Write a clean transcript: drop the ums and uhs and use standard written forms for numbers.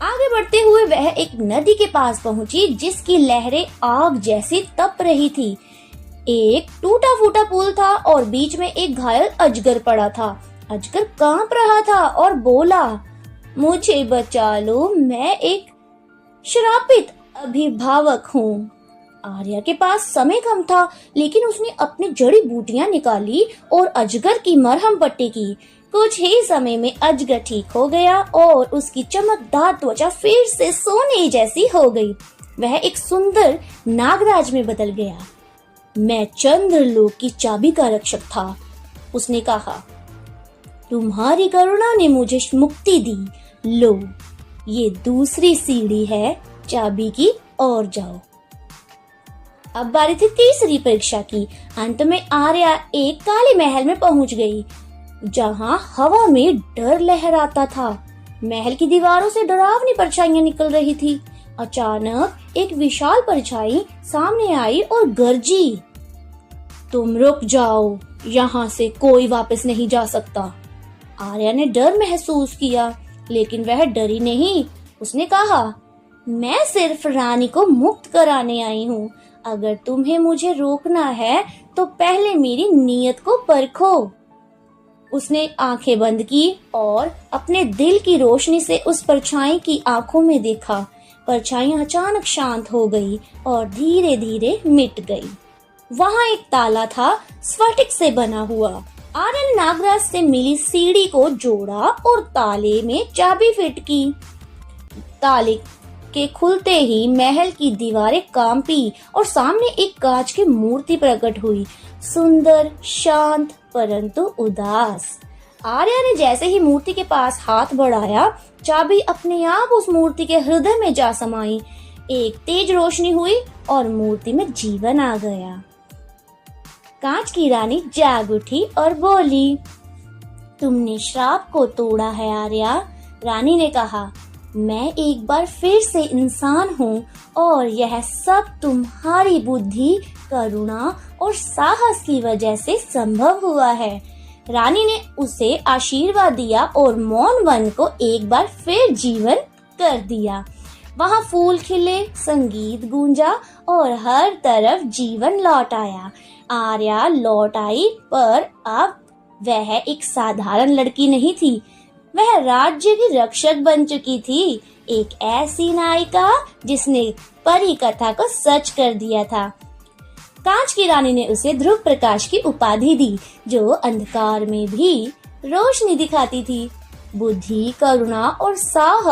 आगे बढ़ते हुए वह एक नदी के पास पहुंची जिसकी लहरें आग जैसी तप रही थी। एक टूटा फूटा पुल था और बीच में एक घायल अजगर पड़ा था। अजगर कांप रहा था और बोला, मुझे बचा लो, मैं एक श्रापित अभिभावक हूँ। आर्या के पास समय कम था, लेकिन उसने अपनी जड़ी बूटियां निकाली और अजगर की मरहम पट्टी की। कुछ ही समय में अजगर ठीक हो गया और उसकी चमकदार त्वचा फिर से सोने जैसी हो गई। वह एक सुंदर नागराज में बदल गया। मैं चंद्रलोक की चाबी का रक्षक था, उसने कहा। तुम्हारी करुणा ने मुझे मुक्ति दी। लो, ये दूसरी सीढ़ी है चाबी की, और जाओ। अब बारी थी तीसरी परीक्षा की। अंत में आर्या एक काले महल में पहुंच गई, जहां हवा में डर लहराता था। महल की दीवारों से डरावनी परछाइयां निकल रही थी। अचानक एक विशाल परछाई सामने आई और गरजी, तुम रुक जाओ, यहाँ से कोई वापस नहीं जा सकता। आर्या ने डर महसूस किया, लेकिन वह डरी नहीं। उसने कहा, मैं सिर्फ रानी को मुक्त कराने आई हूँ। अगर तुम्हें मुझे रोकना है तो पहले मेरी नीयत को परखो। उसने आंखें बंद की और अपने दिल की रोशनी से उस परछाई की आंखों में देखा। परछाई अचानक शांत हो गई और धीरे धीरे मिट गई। वहां एक ताला था, स्फटिक से बना हुआ। आर्या ने नागराज से मिली सीढ़ी को जोड़ा और ताले में चाबी फिट की। ताले के खुलते ही महल की दीवारें कांपी और सामने एक कांच की मूर्ति प्रकट हुई, सुंदर, शांत, परंतु उदास। आर्या ने जैसे ही मूर्ति के पास हाथ बढ़ाया, चाबी अपने आप उस मूर्ति के हृदय में जा समाई। एक तेज रोशनी हुई और मूर्ति में जीवन आ गया। कांच की रानी जाग उठी और बोली, तुमने श्राप को तोड़ा है आर्या। रानी ने कहा, मैं एक बार फिर से इंसान हूँ और यह सब तुम्हारी बुद्धि, करुणा और साहस की वजह से संभव हुआ है। रानी ने उसे आशीर्वाद दिया और मौन वन को एक बार फिर जीवन कर दिया। वहाँ फूल खिले, संगीत गूंजा और हर तरफ जीवन लौट आया। आर्या लौट आई, पर अब वह एक साधारण लड़की नहीं थी। वह राज्य की रक्षक बन चुकी थी, एक ऐसी नायिका जिसने परी कथा को सच कर दिया था। कांच की रानी ने उसे ध्रुव प्रकाश की उपाधि दी, जो अंधकार में भी रोशनी दिखाती थी। बुद्धि, करुणा और साहस